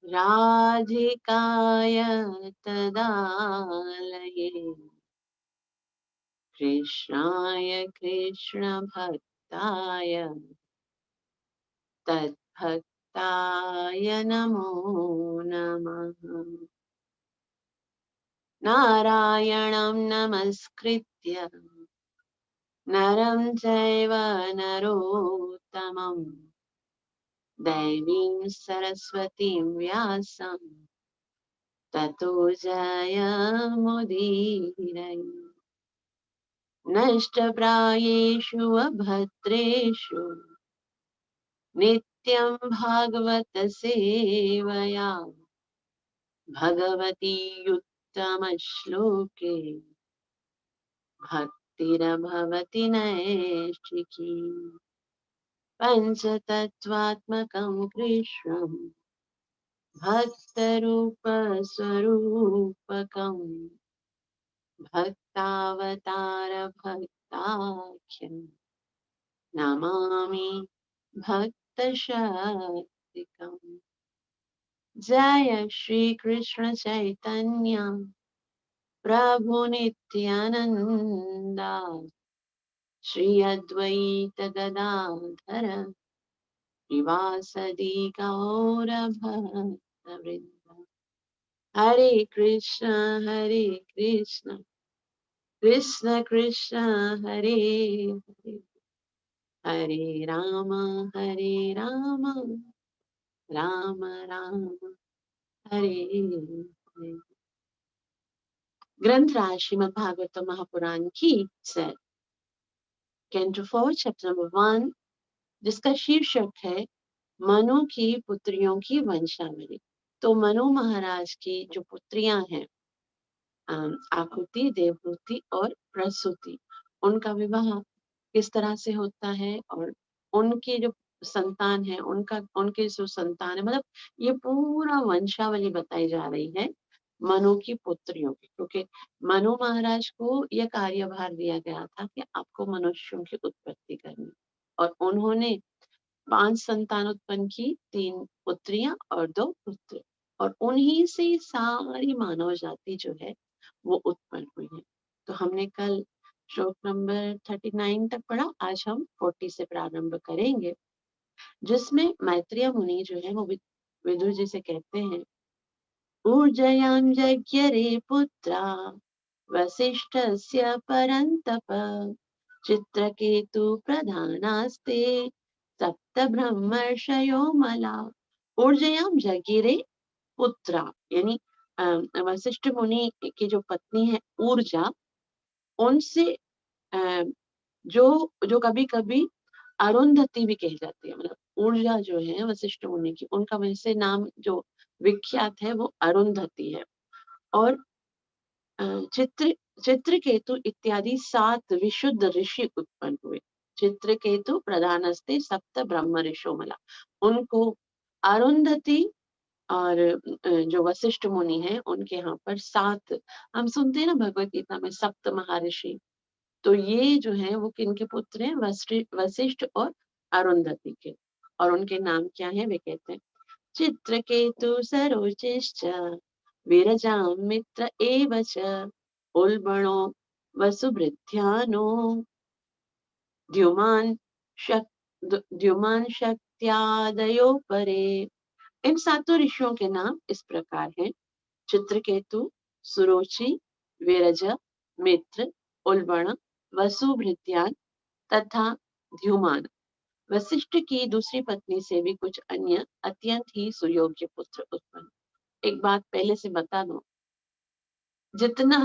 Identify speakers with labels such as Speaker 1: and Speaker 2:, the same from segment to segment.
Speaker 1: राधिकाय तदालये कृष्णाय कृष्णभक्ताय तद्भक्ताय नमो नमः। नारायणं नमस्कृत्य नरं चैव नरोत्तमं देवीं सरस्वतीं व्यासं ततो जयमुदीरये। नष्टप्रायेषु अभद्रेषु नित्यं भागवत सेवया भगवती उत्तमश्लोके भक्तिरभवति नैष्ठिकी। पञ्चतत्त्वात्मकं कृष्णं भक्तरूपस्वरूपकं भक्तावतारभक्ताख्यं नमामि भक्तशक्तिकम्। जय श्री कृष्ण चैतन्य प्रभु नित्यानंदा श्री अद्वैत गदाधर श्रीवासदि गौर भक्तवृंद। हरे कृष्ण कृष्ण कृष्ण हरे हरे, हरे राम राम राम हरे हरे। ग्रंथराज श्रीमद् भागवत महापुराण की जय। कैंटो 4 चैप्टर नंबर 1, जिसका शीर्षक है मनु की पुत्रियों की वंशावली। तो मनु महाराज की जो पुत्रियां हैं, आकुति, देवहूति और प्रसूति, उनका विवाह किस तरह से होता है और उनकी जो संतान है, उनके जो संतान है, मतलब ये पूरा वंशावली बताई जा रही है मनु की पुत्रियों की। क्योंकि मनु महाराज को यह कार्यभार दिया गया था कि आपको मनुष्यों की उत्पत्ति करनी, और उन्होंने 5 संतान उत्पन्न की, 3 पुत्रियां और 2 पुत्र, और उन्हीं से सारी मानव जाति जो है वो उत्पन्न हुई है। तो हमने कल श्लोक नंबर 39 तक पढ़ा, आज हम 40 से प्रारंभ करेंगे, जिसमें मैत्रेय मुनि जो है वो विदुर जी से कहते हैं, ऊर्जयां जज्ञरे पुत्रा वसिष्ठस्य परन्तप चित्रकेतु प्रधानास्ते सप्त ब्रह्मर्षयो मला। ऊर्जयां जगिरे पुत्रा, यानी वशिष्ठ मुनि की जो पत्नी है ऊर्जा, उनसे अ, जो जो कभी कभी अरुंधति भी कही जाती है, मतलब ऊर्जा जो है वशिष्ठ मुनि की, उनका वैसे नाम जो विख्यात है वो अरुंधति है। और अ, चित्र चित्रकेतु इत्यादि 7 विशुद्ध ऋषि उत्पन्न हुए। चित्रकेतु प्रधानस्ते सप्त ब्रह्म ऋषो मला। उनको अरुंधति और जो वशिष्ठ मुनि है उनके यहाँ पर 7, हम सुनते हैं ना भगवत गीता में सप्त महर्षि, तो ये जो है वो किनके पुत्र हैं? वशिष्ठ और अरुंधति के। और उनके नाम क्या है? वे कहते हैं चित्रकेतु सरोजिश्च विरजां मित्र एव च उल्बणो वसुभृध्यानो द्युमान द्युमान शक्त्यादयो परे। इन 7 ऋषियों के नाम इस प्रकार हैं: चित्रकेतु, सुरोचि, विरज, मित्र, उल्बण, वसुभृत्यान तथा द्युमान। वशिष्ठ की दूसरी पत्नी से भी कुछ अन्य अत्यंत ही सुयोग्य पुत्र उत्पन्न। एक बात पहले से बता दूं, जितना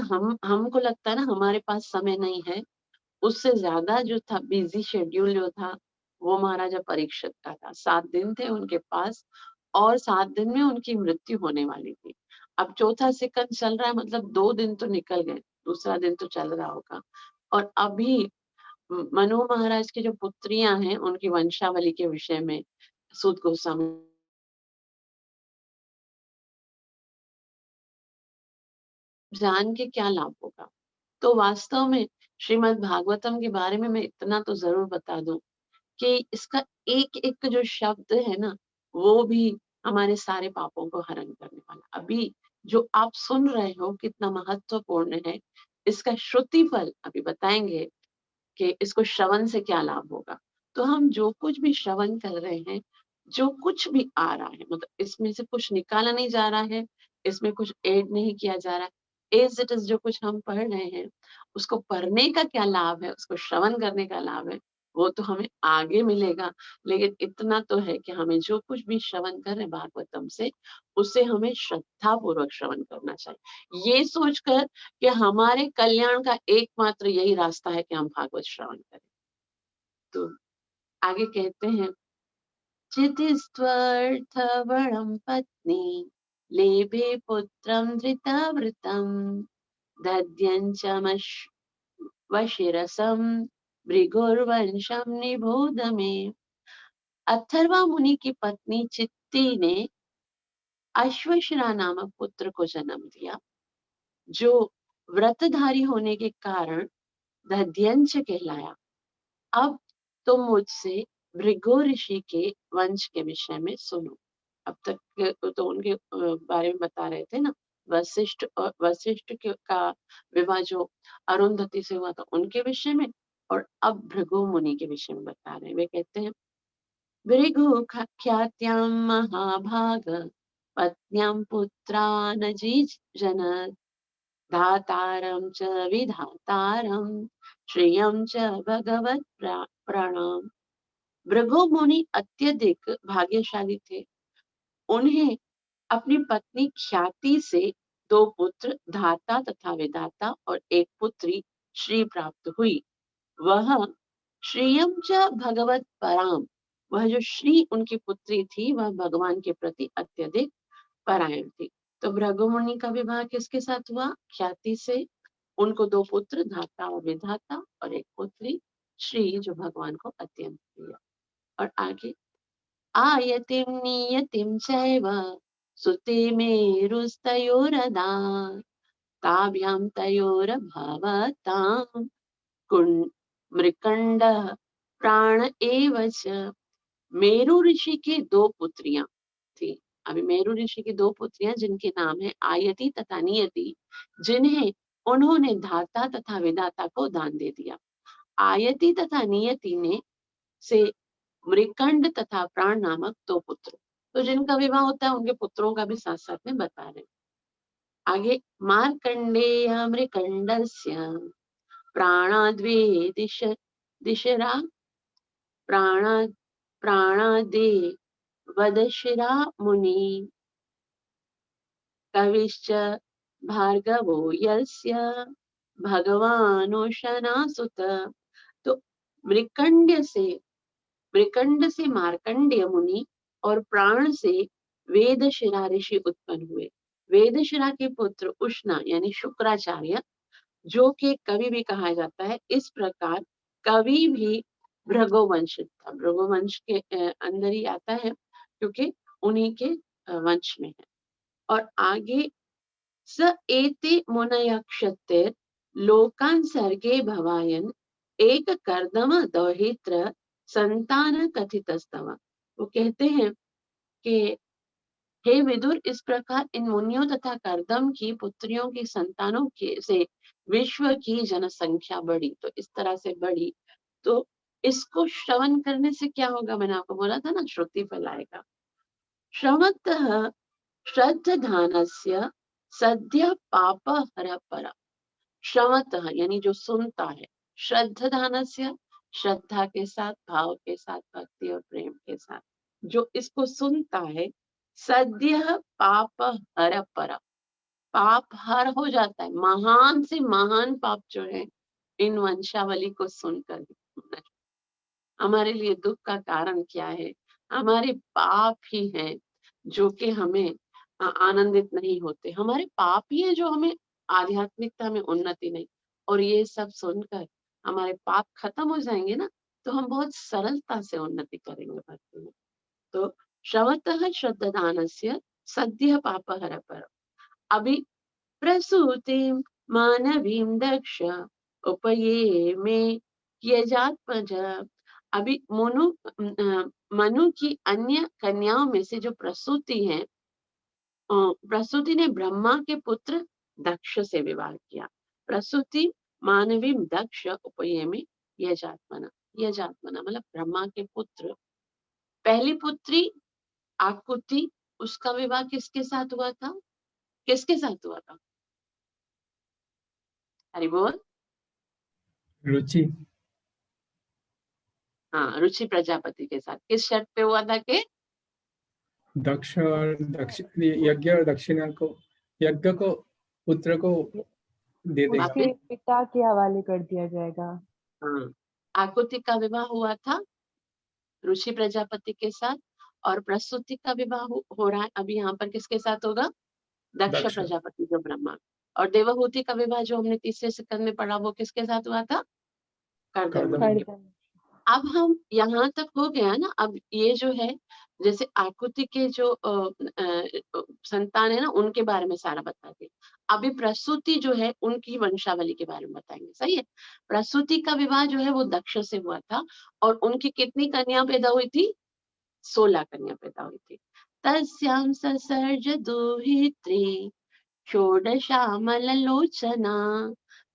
Speaker 1: हमको लगता है ना हमारे पास समय नहीं है, उससे ज्यादा जो था बिजी शेड्यूल जो था वो महाराजा परीक्षित का था। 7 दिन थे उनके पास, और 7 दिन में उनकी मृत्यु होने वाली थी। अब चौथा सेकंड चल रहा है, मतलब 2 दिन तो निकल गए, दूसरा दिन तो चल रहा होगा। और अभी मनु महाराज की जो पुत्रियां हैं उनकी वंशावली के विषय में सूत गोस्वामी जान के क्या लाभ होगा। तो वास्तव में श्रीमद् भागवतम के बारे में मैं इतना तो जरूर बता दूं कि इसका एक एक जो शब्द है ना, वो भी हमारे सारे पापों को हरण करने वाला। अभी जो आप सुन रहे हो कितना महत्वपूर्ण है, इसका श्रुति फल अभी बताएंगे कि इसको श्रवण से क्या लाभ होगा। तो हम जो कुछ भी श्रवण कर रहे हैं, जो कुछ भी आ रहा है, मतलब इसमें से कुछ निकाला नहीं जा रहा है, इसमें कुछ ऐड नहीं किया जा रहा है, एज इट इज जो कुछ हम पढ़ रहे हैं, उसको पढ़ने का क्या लाभ है, उसको श्रवण करने का लाभ है, वो तो हमें आगे मिलेगा। लेकिन इतना तो है कि हमें जो कुछ भी श्रवण कर रहे हैं भागवतम से, उसे हमें श्रद्धा पूर्वक श्रवण करना चाहिए, ये सोचकर कि हमारे कल्याण का एकमात्र यही रास्ता है कि हम भागवत श्रवण करें। तो आगे कहते हैं, चितिस्त्वर्थवरं पत्नी लेभे पुत्रं धृतव्रतं दध्यं च वशिरसं भृगुर्वंशं निबोध मे। अथर्वा मुनि की पत्नी चित्ती ने अश्वशिरा नामक पुत्र को जन्म दिया, जो व्रतधारी होने के कारण दध्यंच कहलाया। अब तुम मुझसे भृगु ऋषि के वंश के विषय में सुनो। अब तक तो उनके बारे में बता रहे थे ना, वशिष्ठ और वशिष्ठ का विवाह जो अरुंधति से हुआ था उनके विषय में, और अब भृगु मुनि के विषय में बता रहे हैं। वे कहते हैं, भृगु ख्यात्यां महाभाग पत्न्यां पुत्रानजीज जनत धातारं च विधातारं श्रियं च भगवत प्रणाम। भृगु मुनि अत्यधिक भाग्यशाली थे। उन्हें अपनी पत्नी ख्याति से दो पुत्र धाता तथा विधाता और एक पुत्री श्री प्राप्त हुई। वह श्रियम च भगवत पराम, वह जो श्री उनकी पुत्री थी वह भगवान के प्रति अत्यधिक परायण थी। तो भृगु मुनि का विवाह किसके साथ हुआ? ख्याति से। उनको दो पुत्र धाता और विधाता और एक पुत्री श्री, जो भगवान को अत्यंत प्रिय। और आगे, आयतिं नियतिं चैव सुते मेरुस्तयोरदा ताभ्यां तयोरभवतां मृकंड प्राण एव च। मेरु ऋषि की दो पुत्रियां थी। अभी मेरु ऋषि की दो पुत्रियां जिनके नाम है आयति तथा नियति, जिन्हें उन्होंने धाता तथा विधाता को दान दे दिया। आयति तथा नियति ने से मृकंड तथा प्राण नामक दो पुत्र, तो जिनका विवाह होता है उनके पुत्रों का भी साथ साथ में बता रहे। आगे, मार्कंडेय मृकंडस्य प्राणाद्वे दिशरा प्राणा प्राणादे वदशिरा मुनि कविश्च भार्गवो यस्य भगवानुशना सुत। तो मृकंड से मार्कंडेय मुनि और प्राण से वेदशिरा ऋषि उत्पन्न हुए। वेदशिरा के पुत्र उष्णा यानी शुक्राचार्य, जो कि कवि भी कहा जाता है। इस प्रकार कवि भी भृगुवंश था, भृगुवंश के अंदर ही आता है, क्योंकि उन्हीं के वंश में है। और आगे, स एते मुनय क्षत्रिय लोकान सर्गे भवायन एक कर्दम दौहित्र संतान कथितस्तव। वो कहते हैं कि हे विदुर, इस प्रकार इन मुनियों तथा कर्दम की पुत्रियों की संतानों के से विश्व की जनसंख्या बढ़ी। तो इस तरह से बढ़ी, तो इसको श्रवण करने से क्या होगा? मैंने आपको बोला था ना, श्रुति फलाएगा। श्रवतः श्रद्धानस्य सद्य पाप हर पर। श्रवतः यानी जो सुनता है, श्रद्धानस्य श्रद्धा के साथ, भाव के साथ, भक्ति और प्रेम के साथ जो इसको सुनता है, सद्य पाप हर पर, पाप हर हो जाता है। महान से महान पाप जो है इन वंशावली को सुनकर हमारे लिए दुख का कारण क्या है? हमारे पाप ही हैं जो कि हमें आनंदित नहीं होते। हमारे पाप ही है जो हमें आध्यात्मिकता में उन्नति नहीं। और ये सब सुनकर हमारे पाप खत्म हो जाएंगे ना, तो हम बहुत सरलता से उन्नति करेंगे भक्ति में। तो श्रवतः श्रद्धानस्य सद्य पापहर पर। अभी प्रसूतिं मानवीं दक्ष उपये मे यजात्मज। अभी मनु की अन्य कन्याओं में से जो प्रसूति है, प्रसूति ने ब्रह्मा के पुत्र दक्ष से विवाह किया। प्रसूति मानवी दक्ष उपयमी यजात्मना, यजात्मना मतलब ब्रह्मा के पुत्र। पहली पुत्री आकुति, उसका विवाह किसके साथ हुआ था? किसके साथ हुआ था? हरि बोल।
Speaker 2: रुचि।
Speaker 1: हाँ, रुचि प्रजापति के साथ। किस शर्त पे हुआ था कि
Speaker 2: दक्ष और यज्ञ और दक्षिणा को, यज्ञ को पुत्र को दे देगा।
Speaker 3: उसके पिता के हवाले कर दिया जाएगा।
Speaker 1: हाँ, आकुति का विवाह हुआ था ऋषि प्रजापति के साथ, और प्रसूति का विवाह हो रहा है अभी यहाँ पर किसके साथ होगा? दक्ष
Speaker 2: दक्ष।
Speaker 1: प्रजापति जो ब्रह्मा। और देवहूति का विवाह जो हमने तीसरे स्कंद में पढ़ा वो किसके साथ हुआ था? कर्दम।
Speaker 3: कर्दम।
Speaker 1: अब हम यहाँ तक हो गया ना। अब ये जो है, जैसे आकुति के जो संतान है ना, उनके बारे में सारा बताते। अभी प्रसूति जो है उनकी वंशावली के बारे में बताएंगे। सही है। प्रसूति का विवाह जो है वो दक्ष से हुआ था, और उनकी कितनी कन्या पैदा हुई थी? 16 कन्या पैदा हुई थी। तस्यां ससर्ज दुहित्री षोडशामललोचना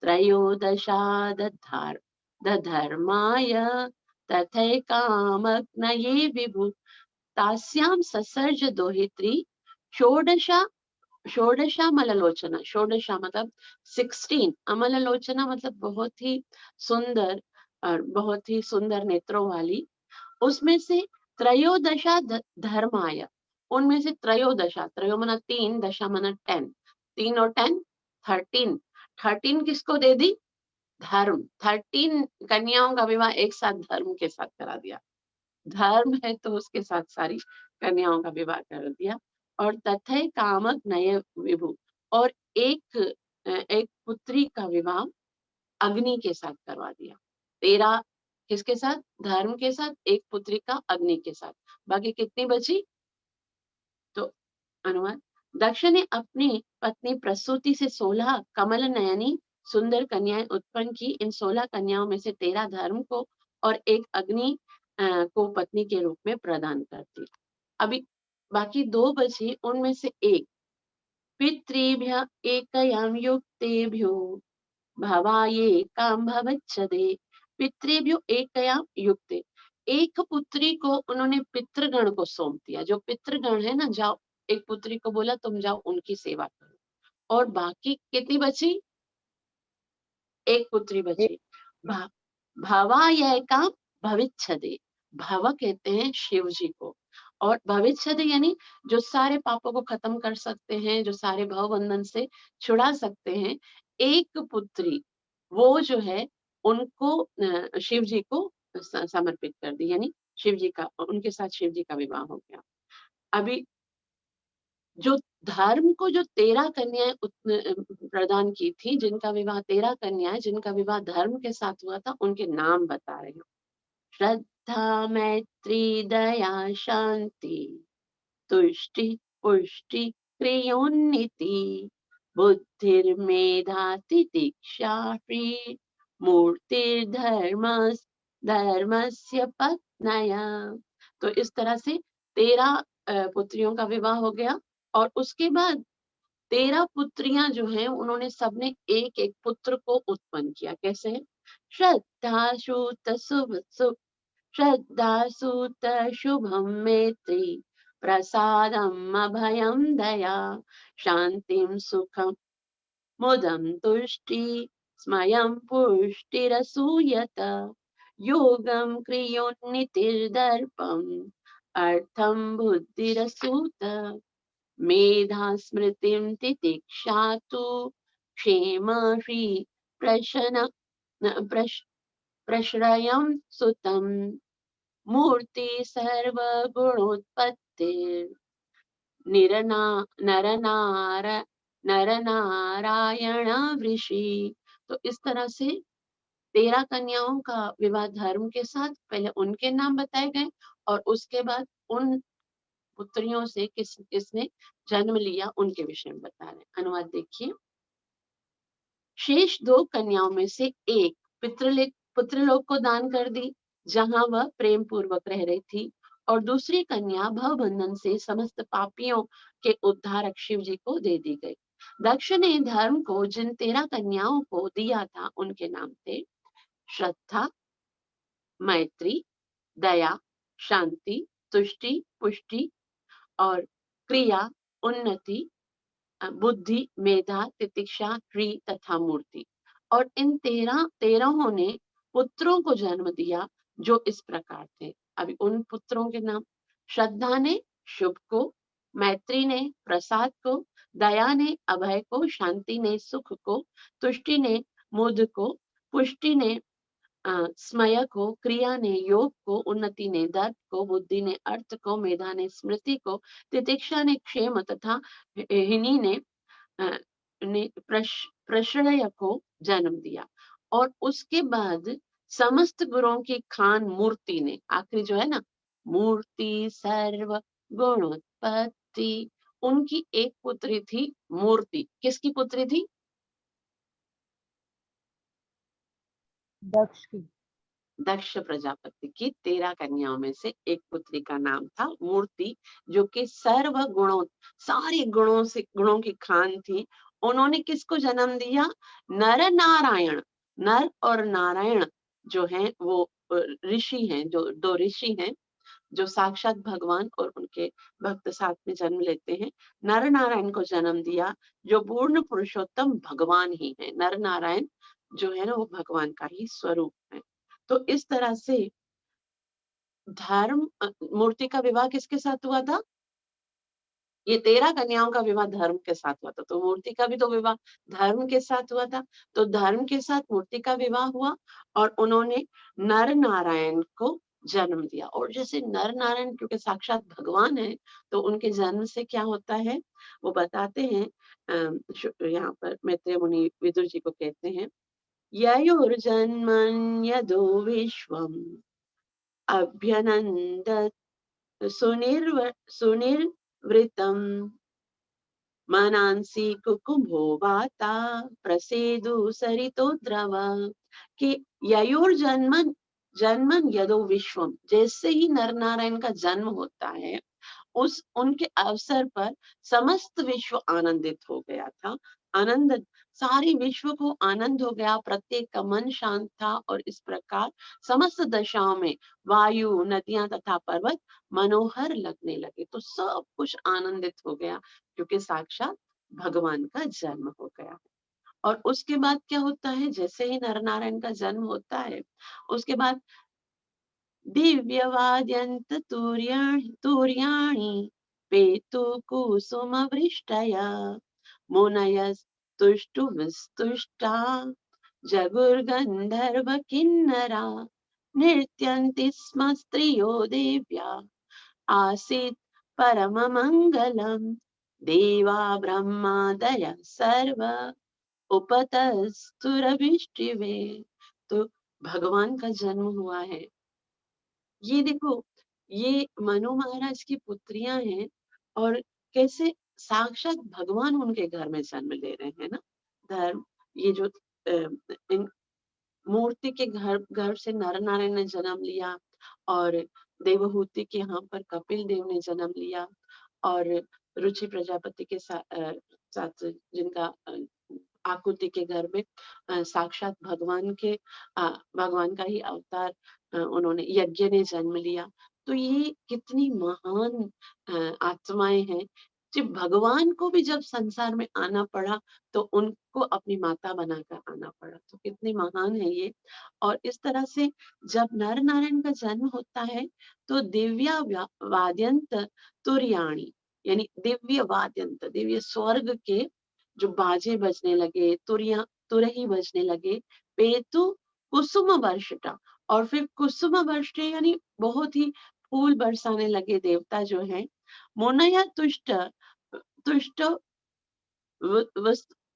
Speaker 1: त्रयोदशा दधर्माय तथैकामग्नये विभु। तास्यां ससर्ज दोहित्री षोडशा, षोडशा मललोचना, षोडशा मतलब 16, अमललोचना मतलब बहुत ही सुंदर और बहुत ही सुंदर नेत्रों वाली। उसमें से त्रयोदशा धर्माय, उनमें से त्रयोदशा, त्रयो मना 3, दशा मना 10, 3 और 10 13, 13 किसको दे दी? धर्म। 13 कन्याओं का विवाह एक साथ धर्म के साथ करा दिया। धर्म है तो उसके साथ सारी कन्याओं का विवाह कर दिया। और तथे कामक नये विभु, और एक पुत्री का विवाह अग्नि के साथ करवा दिया। 13 किसके साथ? धर्म के साथ। एक पुत्री का अग्नि के साथ। बाकी कितनी बची? तो अनुमान, दक्ष ने अपनी पत्नी प्रसूति से 16 कमल नयनी सुंदर कन्याएं उत्पन्न की। इन 16 कन्याओं में से 13 धर्म को और एक अग्नि को पत्नी के रूप में प्रदान करती। अभी बाकी 2 बची, उनमें से एक पितृभ्य एकयां युक्तेभ्यो भवाये काम भवच्छदे। पितृभ्यो एकयां युक्ते, एक पुत्री को उन्होंने पितृगण को सौंप दिया। जो पितृगण है ना, जाओ, एक पुत्री को बोला तुम जाओ उनकी सेवा करो। और बाकी कितनी बची? एक पुत्री बची। भा, भवा यह काम भविच्छदे, भव कहते हैं शिव जी को, और भविच्छदे यानी जो सारे पापों को खत्म कर सकते हैं, जो सारे भव बंधन से छुड़ा सकते हैं। एक पुत्री वो जो है उनको शिव जी को समर्पित कर दी, यानी शिव जी का, उनके साथ शिव जी का विवाह हो गया। अभी जो धर्म को जो 13 कन्याएं प्रदान की थी, जिनका विवाह 13 कन्याएं जिनका विवाह धर्म के साथ हुआ था, उनके नाम बता रहे हैं। श्रद्धा मैत्री दया शांति तुष्टि पुष्टि क्रियोन्नति बुद्धिर्मेधा तितिक्षा श्री मूर्तिर्धर्म धर्मस्य पत्नया। तो इस तरह से 13 पुत्रियों का विवाह हो गया। और उसके बाद 13 पुत्रियां जो हैं उन्होंने सबने एक एक पुत्र को उत्पन्न किया। कैसे? श्रद्धा सुत शुभम मैत्री प्रसादम अभयम दया शांतिम सुखम मुदम तुष्टि स्मयं पुष्टिरसूयत योगम क्रियोन्नितिर्दर्पम अर्थम बुद्धिरसूत मेधा स्मृतिं तितिक्षा तु क्षेम श्री प्रशन प्रश्रयं सुतम मूर्ति सर्वगुणोत्पत्ति निरना नरनार नरनारायण ऋषि। तो इस तरह से 13 कन्याओं का विवाह धर्म के साथ, पहले उनके नाम बताए गए और उसके बाद उन पुत्रियों से किसने जन्म लिया उनके विषय में बता रहे हैं। अनुवाद देखिए। शेष 2 कन्याओं में से एक पुत्रलोक को दान कर दी, जहां वह प्रेम पूर्वक रह रही थी, और दूसरी कन्या भवबंधन से समस्त पापियों के उद्धारक शिव जी को दे दी गई। दक्ष ने धर्म को जिन 13 कन्याओं को दिया था उनके नाम थे श्रद्धा, मैत्री, दया, शांति, तुष्टि, पुष्टि और क्रिया, उन्नति, बुद्धि, मेधा, तितिक्षा, ह्री तथा मूर्ति। और इन 13 ने पुत्रों को जन्म दिया जो इस प्रकार थे। अभी उन पुत्रों के नाम, श्रद्धा ने शुभ को, मैत्री ने प्रसाद को, दया ने अभय को, शांति ने सुख को, तुष्टि ने मुद को, पुष्टि ने स्मय को, क्रिया ने योग को, उन्नति ने दर्प को, बुद्धि ने अर्थ को, मेधा ने स्मृति को, तितिक्षा ने क्षेम तथा हिनी ने प्रश्रय को जन्म दिया। और उसके बाद समस्त गुणों की खान मूर्ति ने, आखिरी जो है ना, मूर्ति सर्व गुणोत्पत्ति, उनकी एक पुत्री थी मूर्ति। किसकी पुत्री थी?
Speaker 3: दक्ष की।
Speaker 1: दक्ष प्रजापति की 13 कन्याओं में से एक पुत्री का नाम था मूर्ति, जो कि सर्व गुणों, सारे गुणों की खान थी। उन्होंने किसको जन्म दिया? नर नारायण। नर और नारायण जो हैं वो ऋषि हैं, जो 2 ऋषि हैं, जो साक्षात भगवान और उनके भक्त साथ में जन्म लेते हैं। नर नारायण को जन्म दिया, जो पूर्ण पुरुषोत्तम भगवान ही है। नर नारायण जो है ना, वो भगवान का ही स्वरूप है। तो इस तरह से धर्म, मूर्ति का विवाह किसके साथ हुआ था? ये 13 कन्याओं का विवाह धर्म के साथ हुआ था, तो मूर्ति का भी तो विवाह धर्म के साथ हुआ था। तो धर्म के साथ मूर्ति का विवाह हुआ और उन्होंने नर नारायण को जन्म दिया। और जैसे नर नारायण क्योंकि साक्षात भगवान है, तो उनके जन्म से क्या होता है वो बताते हैं। यहाँ पर मैत्रेय मुनि विदुर जी को कहते हैं, ययोर्जन्मन् यदो विश्वम् अभ्यनन्दत् सुनिर्वृतं मनांसि कुकुम्भो वाता प्रसेदु सरितो द्रव। कि ययोर जन्मन जन्मन यदो विश्वम, जैसे ही नर नारायण का जन्म होता है उस उनके अवसर पर समस्त विश्व आनंदित हो गया था। आनंद, सारी विश्व को आनंद हो गया, प्रत्येक का मन शांत था। और इस प्रकार समस्त दशाओं में वायु, नदियां तथा पर्वत मनोहर लगने लगे। तो सब कुछ आनंदित हो गया क्योंकि साक्षात भगवान का जन्म हो गया। और उसके बाद क्या होता है? जैसे ही नर नारायण का जन्म होता है, उसके बाद दिव्यवाद्यन्त तुर्याणि पेतु कुसुमवृष्टया मुनयस्तुष्टुविस्तुष्टा जगुर्गन्धर्व किन्नरा नृत्यन्ति स्म स्त्रियो देव्या आसीत् परममङ्गलम् देवा ब्रह्मादय सर्व उपतस्तुरभिष्टिवे। तो भगवान का जन्म हुआ है। ये देखो, ये मनु महाराज की पुत्रियां हैं और कैसे साक्षात भगवान उनके घर में जन्म ले रहे हैं ना। धर्म, ये जो इन मूर्ति के घर से नर नारायण ने जन्म लिया, और देवहूति के यहाँ पर कपिल देव ने जन्म लिया, और रुचि प्रजापति के साथ जिनका आकुति के घर में साक्षात भगवान का ही अवतार उन्होंने, यज्ञ ने जन्म लिया। तो ये कितनी महान आत्माएं हैं। जब भगवान को भी जब संसार में आना पड़ा तो उनको अपनी माता बनाकर आना पड़ा, तो कितनी महान है ये। और इस तरह से जब नर नारायण का जन्म होता है तो दिव्या वाद्यंत तुर्याणी, यानी दिव्य वाद्यंत, दिव्य स्वर्ग के जो बाजे बजने लगे, तुरही बजने लगे। पेतु कुसुम वर्षटा, और फिर कुसुम वर्ष यानी बहुत ही फूल बरसाने लगे देवता जो हैं। मोनया तुष्ट तुष्ट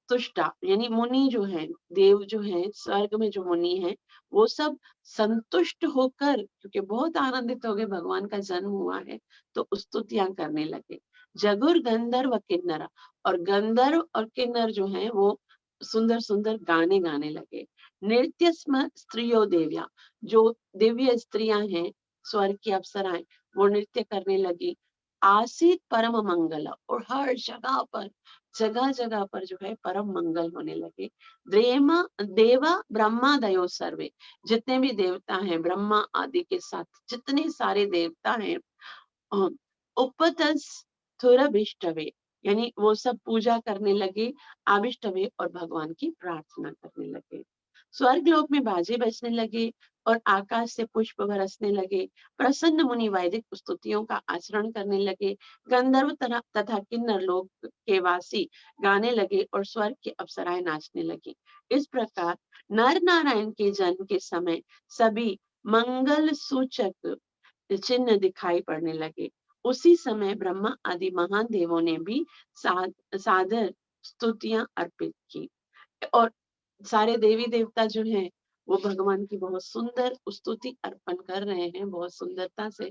Speaker 1: तुष्टा, यानी मुनि जो है, देव जो है, स्वर्ग में जो मुनि है, वो सब संतुष्ट होकर, क्योंकि बहुत आनंदित हो गए भगवान का जन्म हुआ है, तो स्तुतियां करने लगे। जगुर गंधर्व किन्नरा, और गंधर्व और किन्नर जो है वो सुंदर सुंदर गाने गाने लगे। नृत्य स्म स्त्रियो देव्या, जो दिव्य स्त्रियां हैं, स्वर्ग की अप्सराएं, वो नृत्य करने लगी। आसीत परम मंगल, और हर जगह जगह पर जो है परम मंगल होने लगे। देमा देवा ब्रह्मादयो सर्वे, जितने भी देवता हैं ब्रह्मा आदि के साथ जितने सारे देवता हैं, उपतस थुरभिष्टवे, यानी वो सब पूजा करने लगे, आविष्टवे और भगवान की प्रार्थना करने लगे। स्वर्ग लोक में बाजे बजने लगे और आकाश से पुष्प बरसने लगे। प्रसन्न मुनि वैदिक स्तुतियों का आचरण करने लगे। गंधर्व तथा किन्नर लोक के वासी गाने लगे और स्वर्ग की अप्सराएं नाचने लगी। इस प्रकार नर नारायण के जन्म के समय सभी मंगल सूचक चिन्ह दिखाई पड़ने लगे। उसी समय ब्रह्मा आदि महान देवों ने भी सादर स्तुतियां अर्पित की, और सारे देवी देवता जो हैं वो भगवान की बहुत सुंदर स्तुति अर्पण कर रहे हैं। बहुत सुंदरता से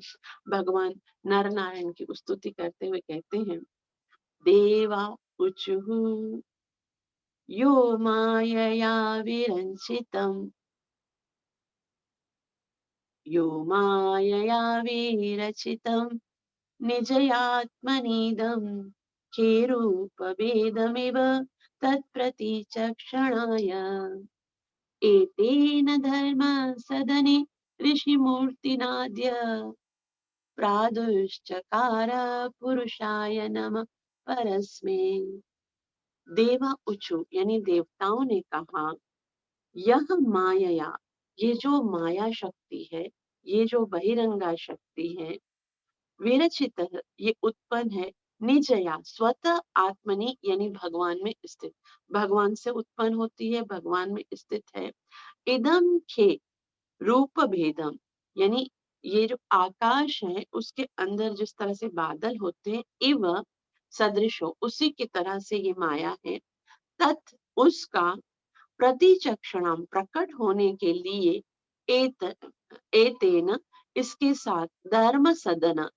Speaker 1: भगवान नर नारायण की स्तुति करते हुए कहते हैं, देवा उचुहु यो मायया विरंचितम्, यो मायया विरचितम् निजयात्मनीदं खेरूपभेदमिव तत्प्रतीचक्षणाय। एतेन धर्म सदने ऋषिमूर्तिनाद्य प्रादुश्चकार पुरुषाय नमः परस्मै। देवा उचु, यानी देवताओं ने कहा, यह माया, ये जो माया शक्ति है, ये जो बहिरंगा शक्ति है, विरचित, ये उत्पन्न है, निजया, स्वतः, आत्मनि यानी भगवान में स्थित, भगवान से उत्पन्न होती है, भगवान में स्थित है। इदम खे रूप भेदम, यानी ये जो आकाश है उसके अंदर जिस तरह से बादल होते हैं, इव सदृशो, उसी की तरह से ये माया है। तत्, उसका, प्रतिचक्षणाम, प्रकट होने के लिए, एत एतेन, इसके साथ, धर्म सदन,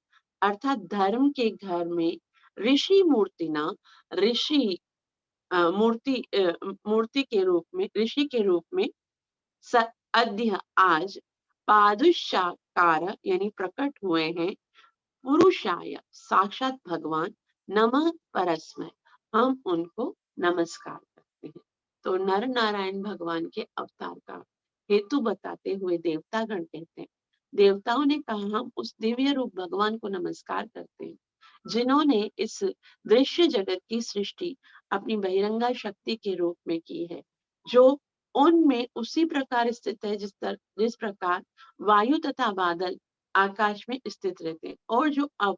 Speaker 1: अर्थात धर्म के घर में, ऋषि मूर्तिना, ऋषि मूर्ति के रूप में, ऋषि के रूप में, अद्य, आज, पादुषाकार यानी प्रकट हुए हैं, पुरुषाय, साक्षात भगवान, नमः परस्मै, हम उनको नमस्कार करते हैं। तो नर नारायण भगवान के अवतार का हेतु बताते हुए देवतागण कहते हैं, देवताओं ने कहा, हम उस दिव्य रूप भगवान को नमस्कार करते हैं जिन्होंने इस दृश्य जगत की सृष्टि अपनी बहिरंगा शक्ति के रूप में की है, जो उनमें उसी प्रकार स्थित है जिस प्रकार वायु तथा बादल आकाश में स्थित रहते हैं, और जो अब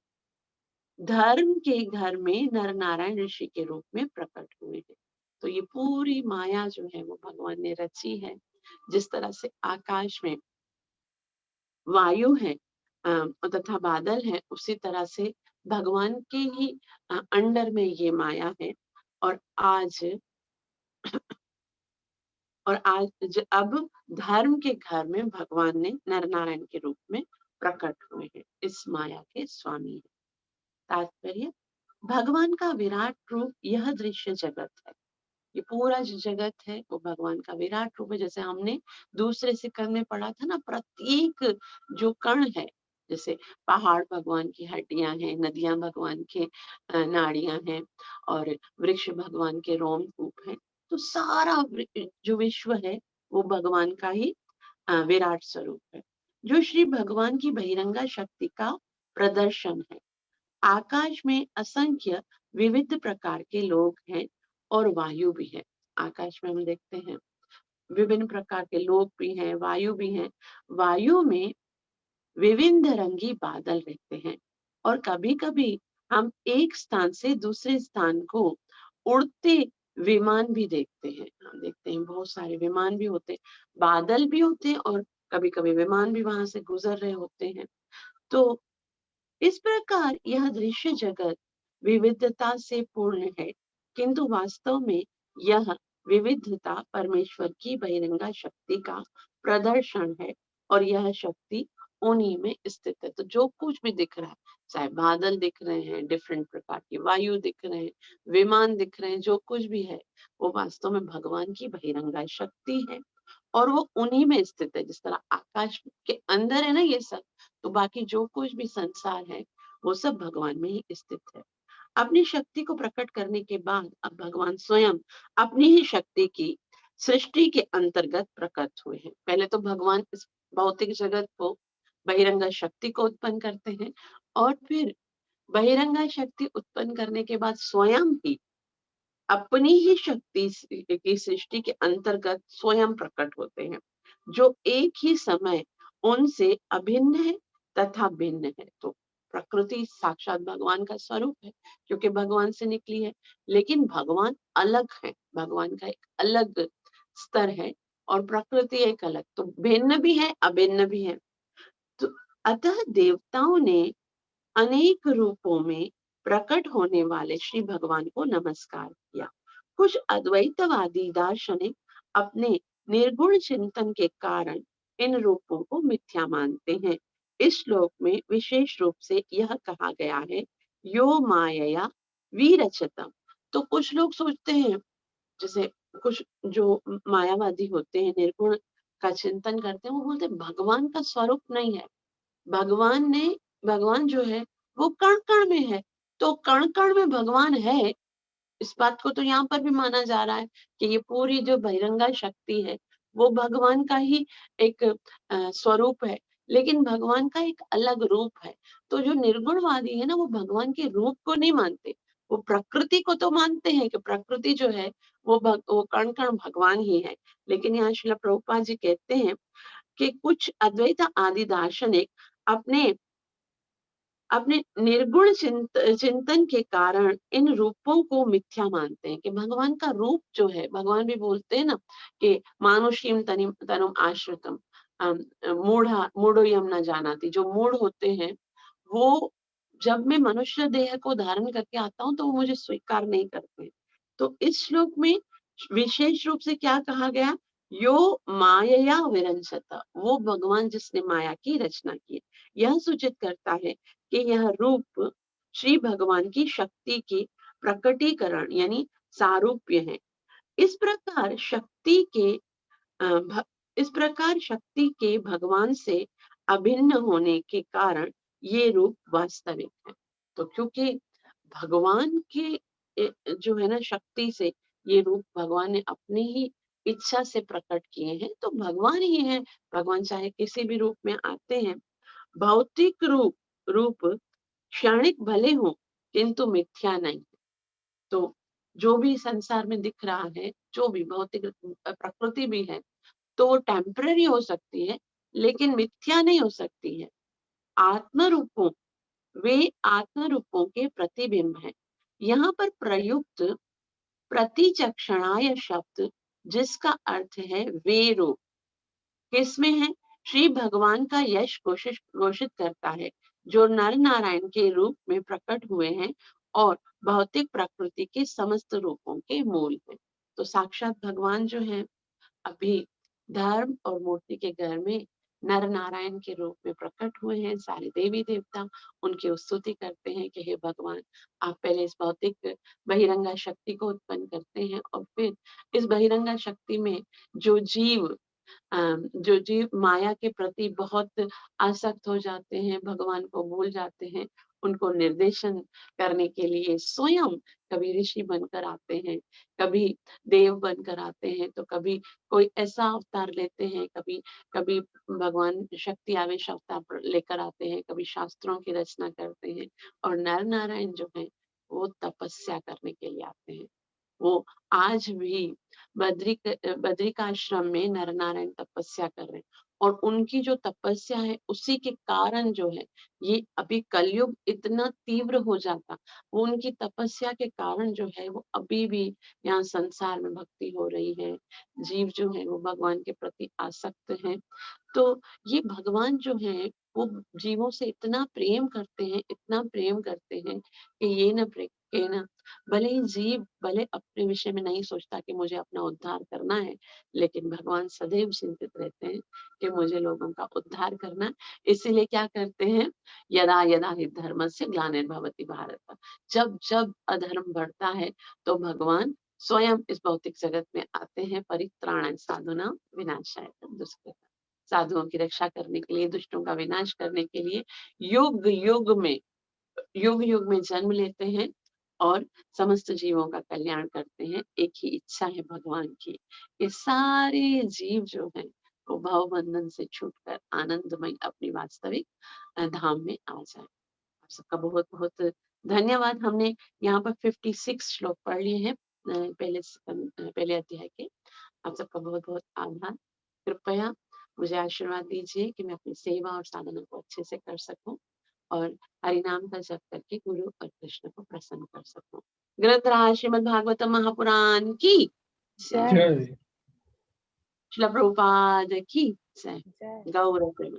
Speaker 1: धर्म के घर में नर नारायण ऋषि के रूप में प्रकट हुए हैं। तो ये पूरी माया जो है वो भगवान ने रची है। जिस तरह से आकाश में वायु है तथा बादल है, उसी तरह से भगवान के ही अंडर में ये माया है। और आज अब धर्म के घर में भगवान ने नर नारायण के रूप में प्रकट हुए हैं, इस माया के स्वामी है। तात्पर्य, भगवान का विराट रूप यह दृश्य जगत है। ये पूरा जो जगत है वो भगवान का विराट रूप है। जैसे हमने दूसरे शिखर में पढ़ा था ना, प्रत्येक जो कण है, जैसे पहाड़ भगवान की हड्डियां हैं, नदियां भगवान के नाड़ियां हैं, और वृक्ष भगवान के रोमकूप हैं। तो सारा जो विश्व है वो भगवान का ही विराट स्वरूप है, जो श्री भगवान की बहिरंगा शक्ति का प्रदर्शन है। आकाश में असंख्य विविध प्रकार के लोग हैं और वायु भी है। आकाश में हम देखते हैं विभिन्न प्रकार के लोग भी हैं, वायु भी हैं। वायु में विभिन्न रंगी बादल रहते हैं, और कभी कभी हम एक स्थान से दूसरे स्थान को उड़ते विमान भी देखते हैं। हम देखते हैं बहुत सारे विमान भी होते हैं, बादल भी होते हैं, और कभी कभी विमान भी वहां से गुजर रहे होते हैं। तो इस प्रकार यह दृश्य जगत विविधता से पूर्ण है, किंतु वास्तव में यह विविधता परमेश्वर की बहिरंगा शक्ति का प्रदर्शन है, और यह शक्ति उन्हीं में स्थित है। तो जो कुछ भी दिख रहा है, चाहे बादल दिख रहे हैं, डिफरेंट प्रकार की वायु दिख रहे हैं, विमान दिख रहे हैं, जो कुछ भी है वो वास्तव में भगवान की बहिरंगा शक्ति है और वो उन्हीं में स्थित है। जिस तरह आकाश के अंदर है ना ये सब, तो बाकी जो कुछ भी संसार है वो सब भगवान में ही स्थित है। अपनी शक्ति को प्रकट करने के बाद अब भगवान स्वयं अपनी ही शक्ति की सृष्टि के अंतर्गत प्रकट हुए हैं। पहले तो भगवान इस भौतिक जगत को बहिरंगा शक्ति को उत्पन्न करते हैं और फिर बहिरंगा शक्ति उत्पन्न करने के बाद स्वयं ही अपनी ही शक्ति की सृष्टि के अंतर्गत स्वयं प्रकट होते हैं, जो एक ही समय उनसे अभिन्न है तथा भिन्न है। तो प्रकृति साक्षात भगवान का स्वरूप है क्योंकि भगवान से निकली है, लेकिन भगवान अलग है, भगवान का एक अलग स्तर है और प्रकृति एक अलग, तो भिन्न भी है अभिन्न भी है। तो अतः देवताओं ने अनेक रूपों में प्रकट होने वाले श्री भगवान को नमस्कार किया। कुछ अद्वैतवादी दार्शनिक अपने निर्गुण चिंतन के कारण इन रूपों को मिथ्या मानते हैं। इस श्लोक में विशेष रूप से यह कहा गया है, यो मायया विरचतम। तो कुछ लोग सोचते हैं, जैसे कुछ जो मायावादी होते हैं, निर्गुण का चिंतन करते हैं, वो बोलते हैं भगवान का स्वरूप नहीं है, भगवान ने भगवान जो है वो कण कण में है, तो कण कण में भगवान है। इस बात को तो यहाँ पर भी माना जा रहा है कि ये पूरी जो बहिरंगा शक्ति है वो भगवान का ही एक स्वरूप है, लेकिन भगवान का एक अलग रूप है। तो जो निर्गुणवादी है ना, वो भगवान के रूप को नहीं मानते, वो प्रकृति को तो मानते हैं कि प्रकृति जो है वो कण कण भगवान ही है। लेकिन यहाँ श्रील प्रभुपाद जी कहते हैं कि कुछ अद्वैत आदि दार्शनिक अपने अपने निर्गुण चिंतन के कारण इन रूपों को मिथ्या मानते हैं कि भगवान का रूप जो है, भगवान भी बोलते हैं ना कि मानुषीम तनुम आश्रितम मूढ़ोयम न जानाति। जो मूढ़ होते हैं वो जब मैं मनुष्य देह को धारण करके आता हूँ तो वो मुझे स्वीकार नहीं करते। तो इस श्लोक में विशेष रूप से क्या कहा गया, यो मायया विरंचत, वो भगवान जिसने माया की रचना की। यह सूचित करता है कि यह रूप श्री भगवान की शक्ति की प्रकटीकरण यानी सारूप्य है। इस प्रकार शक्ति के इस प्रकार शक्ति के भगवान से अभिन्न होने के कारण ये रूप वास्तविक है। तो क्योंकि भगवान के जो है ना शक्ति से ये रूप भगवान ने अपनी ही इच्छा से प्रकट किए हैं, तो भगवान ही है। भगवान चाहे किसी भी रूप में आते हैं। भौतिक रूप क्षणिक भले हो किंतु मिथ्या नहीं। तो जो भी संसार में दिख रहा है, जो भी भौतिक प्रकृति भी है, तो वो टेम्पररी हो सकती है लेकिन मिथ्या नहीं हो सकती है। आत्म रूपों वे आत्म रूपों के प्रतिबिंब है। यहाँ पर प्रयुक्त प्रतिचक्षणाय शब्द जिसका अर्थ है वे रूप किसमें है, श्री भगवान का यश घोषित करता है जो नर नारायण के रूप में प्रकट हुए हैं और भौतिक प्रकृति के समस्त रूपों के मूल हैं। तो साक्षात भगवान जो है अभी धर्म और मूर्ति के घर में नर नारायण के रूप में प्रकट हुए हैं। सारे देवी देवता उनकी स्तुति करते हैं कि हे भगवान, आप पहले इस भौतिक बहिरंगा शक्ति को उत्पन्न करते हैं और फिर इस बहिरंगा शक्ति में जो जीव माया के प्रति बहुत आसक्त हो जाते हैं, भगवान को भूल जाते हैं, उनको निर्देशन करने के लिए स्वयं कभी ऋषि बनकर आते हैं, कभी देव बनकर आते हैं, तो कभी कोई ऐसा अवतार लेते हैं, कभी कभी भगवान शक्ति आवेश अवतार लेकर आते हैं, कभी शास्त्रों की रचना करते हैं। और नर नारायण जो है वो तपस्या करने के लिए आते हैं। वो आज भी बद्रिकाश्रम में नर नारायण तपस्या कर रहे हैं और उनकी जो तपस्या है उसी के कारण जो है ये अभी कलयुग इतना तीव्र हो जाता, वो उनकी तपस्या के कारण जो है वो अभी भी यहाँ संसार में भक्ति हो रही है, जीव जो है वो भगवान के प्रति आसक्त हैं। तो ये भगवान जो है वो जीवों से इतना प्रेम करते हैं, इतना प्रेम करते हैं कि ये न भले ही जीव भले अपने विषय में नहीं सोचता कि मुझे अपना उद्धार करना है, लेकिन भगवान सदैव चिंतित रहते हैं कि मुझे लोगों का उद्धार करना है। इसीलिए क्या करते हैं, यदा यदा हि धर्मस्य ग्लानिर्भवति भारत, जब जब अधर्म बढ़ता है तो भगवान स्वयं इस भौतिक जगत में आते हैं, परित्राणाय साधूनां विनाशाय दुष्कृताम्, साधुओं की रक्षा करने के लिए, दुष्टों का विनाश करने के लिए युग युग में जन्म लेते हैं और समस्त जीवों का कल्याण करते हैं। एक ही इच्छा है भगवान की, ये सारे जीव जो हैं वो भव बंधन से छूटकर आनंदमय अपनी वास्तविक धाम में आ जाए। आप सबका बहुत बहुत धन्यवाद। हमने यहाँ पर 56 श्लोक पढ़ लिए हैं पहले अध्याय के। आप सबका बहुत बहुत आभार। कृपया मुझे आशीर्वाद दीजिए कि मैं अपनी सेवा और साधना को अच्छे से कर सकूं और हरि नाम का जप करके गुरु और कृष्ण को प्रसन्न कर सकूं। ग्रंथराज श्रीमद् भागवतम महापुराण की जय।
Speaker 2: जय
Speaker 1: श्रील प्रभुपाद की जय।
Speaker 3: जय
Speaker 1: गौर प्रेम।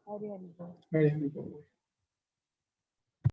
Speaker 3: हरि हरि बोल।
Speaker 2: हरि हरि बोल।